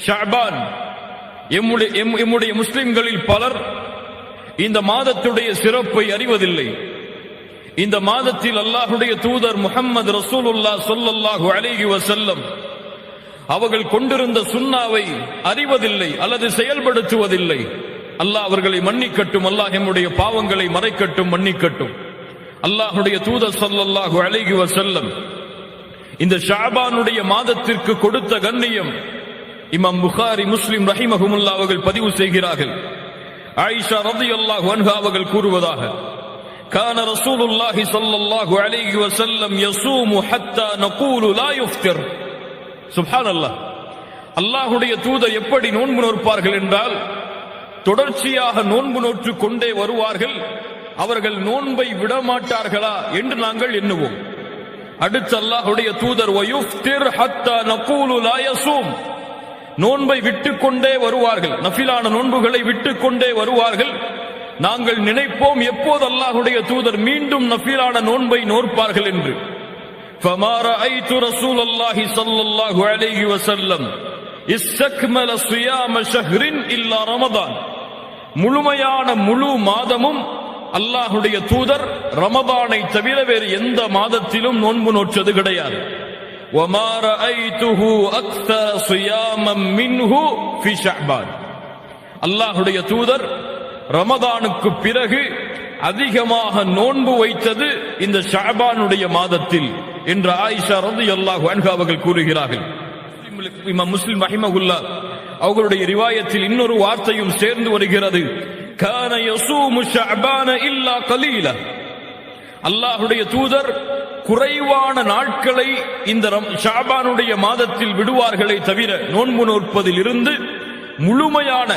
ஷஅபான். எம்முடைய முஸ்லிம்களில் பலர் இந்த மாதத்துடைய சிறப்பை அறிவதில்லை. இந்த மாதத்தில் அல்லாஹ்வுடைய தூதர் முஹம்மது ரசூலுல்லாஹ் ஸல்லல்லாஹு அலைஹி வஸல்லம் அவர்கள் கொண்டிருந்த சுன்னாவை அறிவதில்லை அல்லது செயல்படுத்துவதில்லை. அல்லாஹ் அவர்களை மன்னிக்கட்டும். அல்லாஹ் எம்முடைய பாவங்களை மறைக்கட்டும், மன்னிக்கட்டும். அல்லாஹ்வுடைய தூதர் ஸல்லல்லாஹு அலைஹி வஸல்லம் இந்த ஷஅபானுடைய மாதத்திற்கு கொடுத்த கண்ணியம் இமாம் புகாரி, முஸ்லிம் ரஹிமஹுமுல்லாஹ் அவர்கள் பதிவு செய்கிறார்கள். ஆயிஷா ரலியல்லாஹு அன்ஹா அவர்கள் கூறுவதாக, கான ரசூலுல்லாஹி ஸல்லல்லாஹு அலைஹி வஸல்லம் யஸூமு ஹத்தா நகூலு லா யுஃப்திர். சுப்ஹானல்லாஹ். அல்லாஹ்வுடைய தூதர் எப்படி நோன்பு நோற்பார்கள் என்றால், தொடர்ச்சியாக நோன்பு நோற்று கொண்டே வருவார்கள். அவர்கள் நோன்பை விடமாட்டார்களா என்று நாங்கள் எண்ணுவோம். அடுத்து அல்லாஹ்வுடைய தூதர் வயுஃப்திர் ஹத்தா நகூலு லா யஸூம், நோன்பை விட்டுக்கொண்டே வருவார்கள். நஃபிலான நோன்புகளை விட்டுக்கொண்டே வருவார்கள். நாங்கள் நினைப்போம் எப்போது அல்லாஹ்வுடைய தூதர் மீண்டும் நஃபிலான நோன்பை நோற்பார்கள் என்று. فما رأيت رسول الله صلى الله عليه وسلم استكمل صيام شهر إلا رمضان. முழுமையான முழு மாதமும் அல்லாஹ்வுடைய தூதர் ரமதானை தவிர வேறு எந்த மாதத்திலும் நோன்பு நோற்றது கிடையாது. وما رأيته أكثر صياما منه في شعبان. அல்லாஹ்வுடைய தூதர் ரமதானுக்கு பிறகு அதிகமாக நோன்பு வைத்தது இந்த ஷஅபானுடைய மாதத்தில் என்று ஆயிஷா ரலியல்லாஹு அன்ஹா அவர்கள் கூறுகிறார்கள். இமாம் முஸ்லிம் ரஹிமஹுல்லாஹ் அவர்களுடைய ரிவாயத்தில் இன்னொரு வார்த்தையும் சேர்ந்து வருகிறது. கான யஸூமு ஷஅபான இல்லா கலீலா. அல்லாஹ்வுடைய தூதர் குறைவான நாட்களை இந்த ஷஅபானுடைய மாதத்தில் விடுவார்களே தவிர, நோன்பு நோற்பதில் இருந்து முழுமையான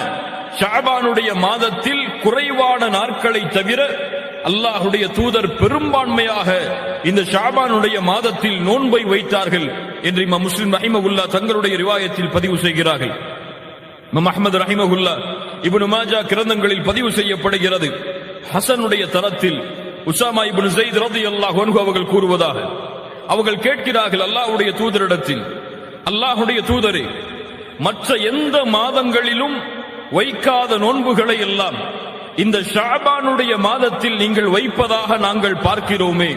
ஷஅபானுடைய மாதத்தில் குறைவான நாட்களை தவிர அல்லாஹ்வுடைய தூதர் பெரும்பான்மையாக இந்த ஷஅபானுடைய மாதத்தில் நோன்பை வைத்தார்கள் என்று இமாம் முஸ்லிம் ரஹிமஹுல்லாஹ் தங்களுடைய ரிவாயத்தில் பதிவு செய்கிறார்கள். இமாம் அஹ்மத் ரஹிமஹுல்லாஹ் இப்னு மாஜா கிரந்தங்களில் பதிவு செய்யப்படுகிறது. ஹசனுடைய தரத்தில் உஸாமா இப்னு ஸைத் ரலியல்லாஹு அன்ஹு அவர்கள் கூறுவதாக, அவர்கள் கேட்கிறார்கள் அல்லாஹ்வுடைய தூதரிடத்தில், அல்லாஹ்வுடைய தூதரே, மற்ற எந்த மாதங்களிலும் வைக்காத நோன்புகளை எல்லாம் இந்த ஷஅபானுடைய மாதத்தில் நீங்கள் வைப்பதாக நாங்கள் பார்க்கிறோமே.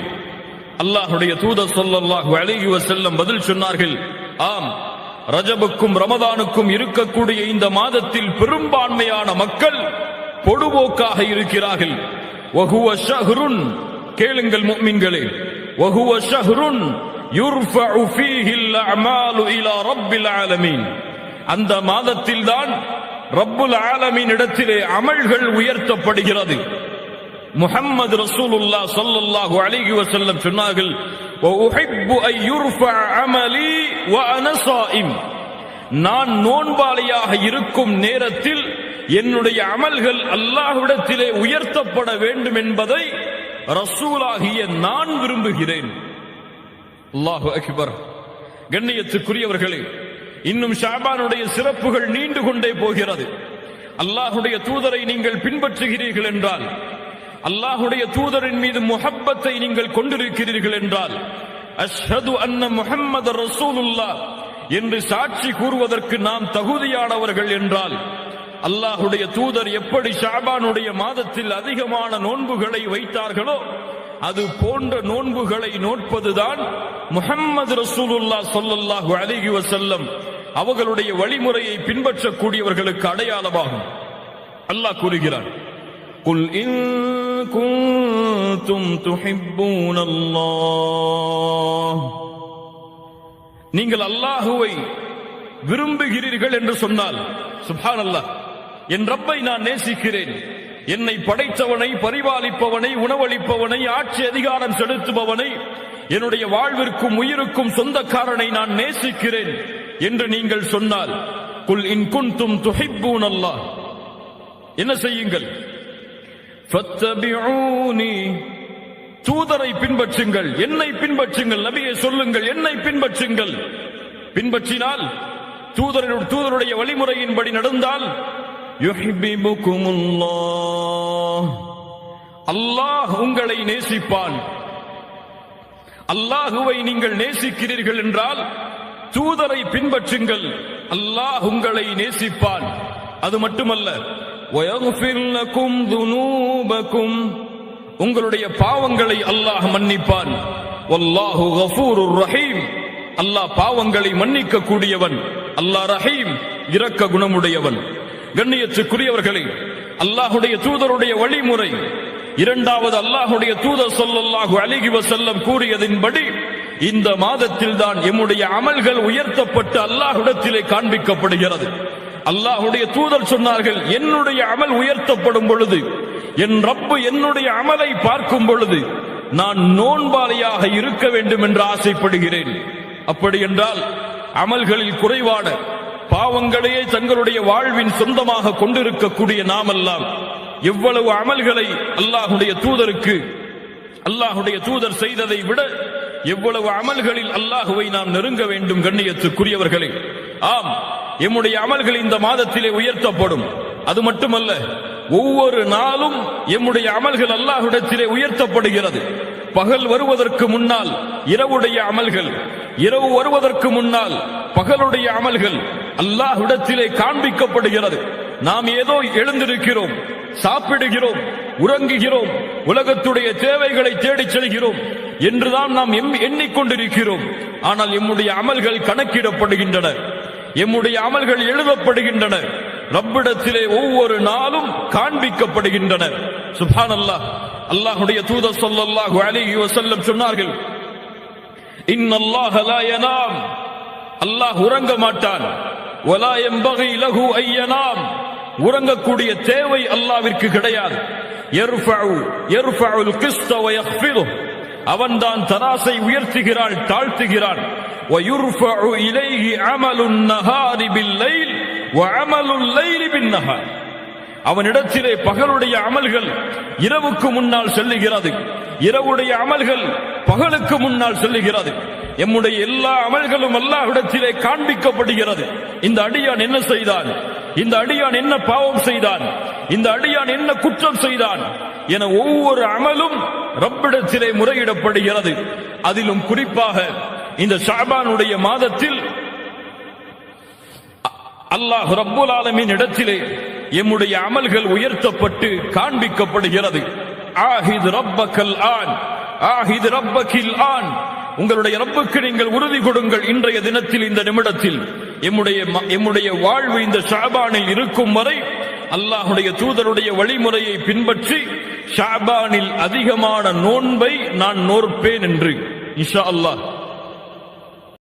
அல்லாஹ்வுடைய தூதர் ஸல்லல்லாஹு அலைஹி வஸல்லம் பதில் சொன்னார்கள், ஆம், ரஜபுக்கும் ரமதானுக்கும் இருக்கக்கூடிய இந்த மாதத்தில் பெரும்பான்மையான மக்கள் பொடுபோக்காக இருக்கிறார்கள். வஹுவ ஷஹ்ருன், கேளுங்கள் முஃமின்களே, வஹுவ ஷஹ்ருன் யுர்ஃபஉ ஃபீஹி அல்-அஅமாலு இலா ரப்பில் ஆலமீன். அந்த மாதத்தில் தான் ரப்புல் ஆலமீன் இடத்திலே அமல்கள் உயர்த்தப்படுகிறது. முஹம்மது ரசூலுல்லாஹ் ஸல்லல்லாஹு அலைஹி வஸல்லம் சொன்னார்கள், வ உஹிப்பு அன் யுர்ஃபஅ அமலி வ அன ஸாயிம். நான் நோன்பாளியாக இருக்கும் நேரத்தில் என்னுடைய அமல்கள் அல்லாஹ்விடத்திலே உயர்த்தப்பட வேண்டும் என்பதை ரசூலாகிய நான் விரும்புகிறேன். அல்லாஹு அக்பர். கண்ணியத்துக்குரியவர்களே, இன்னும் ஷஅபானுடைய சிறப்புகள் நீண்டு கொண்டே போகிறது. அல்லாஹ்வுடைய தூதரை நீங்கள் பின்பற்றுகிறீர்கள் என்றால், அல்லாஹ்வுடைய தூதரின் மீது முஹப்பத்தை நீங்கள் கொண்டிருக்கிறீர்கள் என்றால், அஷ்ஹது அன்ன முஹம்மது ரசூலுல்லாஹ் என்று சாட்சி கூறுவதற்கு நாம் தகுதியானவர்கள் என்றால், அல்லாஹ்வுடைய தூதர் எப்படி ஷஅபானுடைய மாதத்தில் அதிகமான நோன்புகளை வைத்தார்களோ அது போன்ற நோன்புகளை நோட்பதுதான் முஹம்மது ரசூலுல்லாஹ் ஸல்லல்லாஹு அலைஹி வஸல்லம் அவர்களுடைய வழிமுறையை பின்பற்றக்கூடியவர்களுக்கு அடையாளமாகும். அல்லாஹ் கூறுகிறார், குல் இன் குன்தும் துஹிப்பூனல்லாஹ். நீங்கள் அல்லாஹ்வை விரும்புகிறீர்கள் என்று சொன்னால், சுப்ஹானல்லாஹ், என் ரப்பை நான் நேசிக்கிறேன், என்னை படைத்தவனை, பரிபாலிப்பவனை, உணவளிப்பவனை, ஆட்சி அதிகாரம் செலுத்துபவனை, என்னுடைய வாழ்விற்கும் உயிருக்கும் சொந்தக்காரனை நான் நேசிக்கிறேன் என்று நீங்கள் சொன்னால், குல் இன் குன்தும் துஹிப்பூனல்லாஹ், என்ன செய்யுங்கள்? ஃபத்தபிஊனி, தூதரை பின்பற்றுங்கள், என்னை பின்பற்றுங்கள். நபியை சொல்லுங்கள், என்னை பின்பற்றுங்கள். பின்பற்றினால், தூதருடைய வழிமுறையின்படி நடந்தால், யுஹிப்புகுமுல்லாஹ், அல்லாஹ் உங்களை நேசிப்பான். அல்லாஹுவை நீங்கள் நேசிக்கிறீர்கள் என்றால் தூதரை பின்பற்றுங்கள், அல்லாஹ் உங்களை நேசிப்பான். அது மட்டுமல்ல, வயக்ஃபிர் லகும் துனூபகும், உங்களுடைய பாவங்களை அல்லாஹ் மன்னிப்பான். வல்லாஹு கஃபூருர் ரஹீம், அல்லாஹ் பாவங்களை மன்னிக்க கூடியவன், அல்லாஹ் ரஹீம் இரக்க குணமுடையவன். கண்ணியத்துக்குரியவர்களே, அல்லாஹுடைய தூதருடைய வழிமுறை, இரண்டாவது அல்லாஹுடைய தூதர் ஸல்லல்லாஹு அலைஹி வஸல்லம் கூறியதின்படி இந்த மாதத்தில் தான் எம்முடைய அமல்கள் உயர்த்தப்பட்டு அல்லாஹ்விடத்திலே காண்பிக்கப்படுகிறது. அல்லாஹுடைய தூதர் சொன்னார்கள், என்னுடைய அமல் உயர்த்தப்படும் பொழுது, என் ரப்பு என்னுடைய அமலை பார்க்கும் பொழுது நான் நோன்பாளியாக இருக்க வேண்டும் என்று ஆசைப்படுகிறேன். அப்படி என்றால் அமல்களில் குறைவான பாவங்களையே தங்களுடைய வாழ்வின் சொந்தமாக கொண்டிருக்கக்கூடிய நாமெல்லாம் எவ்வளவு அமல்களை அல்லாஹுடைய தூதருக்கு, அல்லாஹுடைய தூதர் செய்ததை விட எவ்வளவு அமல்களில் அல்லாஹுவை நாம் நெருங்க வேண்டும். கண்ணியத்துக்குரியவர்களே, ஆம், எம்முடைய அமல்கள் இந்த மாதத்திலே உயர்த்தப்படும். அது மட்டுமல்ல, ஒவ்வொரு நாளும் எம்முடைய அமல்கள் அல்லாஹ்விடத்திலே உயர்த்தப்படுகிறது. பகல் வருவதற்கு முன்னால் இரவுடைய அமல்கள், இரவு வருவதற்கு முன்னால் பகலுடைய அமல்கள் அல்லாஹ்விடத்திலே காண்பிக்கப்படுகிறது. நாம் ஏதோ எழுந்திருக்கிறோம், சாப்பிடுகிறோம், உறங்குகிறோம், உலகத்துடைய தேவைகளை தேடிச் செல்கிறோம் என்றுதான் நாம் எண்ணிக்கொண்டிருக்கிறோம். ஆனால் எம்முடைய அமல்கள் கணக்கிடப்படுகின்றன, எம்முடைய அமல்கள் எழுதப்படுகின்றன, ரப்பிடத்திலே ஒவ்வொரு நாளும் காண்பிக்கப்படுகின்றன. சுப்ஹானல்லாஹ். அல்லாஹ்வுடைய தூதர் ஸல்லல்லாஹு அலைஹி வஸல்லம் சொன்னார்கள், இன்னல்லாஹ லா யனாம், அல்லாஹ் உறங்க மாட்டான். வலா யம்பகி லஹு அய்யனாம், உறங்கக்கூடிய தேவை அல்லாஹ்விற்கு கிடையாது. யர்ஃபஉல் கிஸ்த வ யக்ஃபிது, அவன்தான் தராசை உயர்த்துகிறான், தாழ்த்துகிறான். வயுர்ஃபஉ இலைஹி அமலுன் நஹாரி பில் லைல் வ அமலுல் லைலி பின் நஹார், அவனிடத்திலே பகலுடைய அமல்கள் இரவுக்கு முன்னால் செல்லுகிறது, இரவுடைய அமல்கள் பகலுக்கு முன்னால் செல்லுகிறது. எம்முடைய எல்லா அமல்களும் அல்லாஹ்விடத்திலே காண்பிக்கப்படுகிறது. இந்த அடியான் என்ன செய்தான், இந்த அடியான் என்ன பாவம் செய்தான், இந்த அடியான் என்ன குற்றம் செய்தான் என ஒவ்வொரு அமலும் ரப்பிடத்திலே முறையிடப்படுகிறது. அதிலும் குறிப்பாக இந்த ஷஅபானுடைய மாதத்தில் அல்லாஹ் ரப்புல் ஆலமீன் இடத்திலே எம்முடைய அமல்கள் உயர்த்தப்பட்டு காண்பிக்கப்படுகிறது. ஆஹித் ரப்பக்கல் ஆன், ஆஹித் ரப்பக்கில் ஆன், உங்களுடைய ரப்புக்கு நீங்கள் உறுதி கொடுங்கள். இன்றைய தினத்தில், இந்த நிமிடத்தில் எம்முடைய வாழ்வு இந்த ஷஅபானில் இருக்கும் வரை அல்லாஹுடைய தூதருடைய வழிமுறையை பின்பற்றி ஷஅபானில் அதிகமான நோன்பை நான் நோற்பேன் என்று இன்ஷா அல்லாஹ்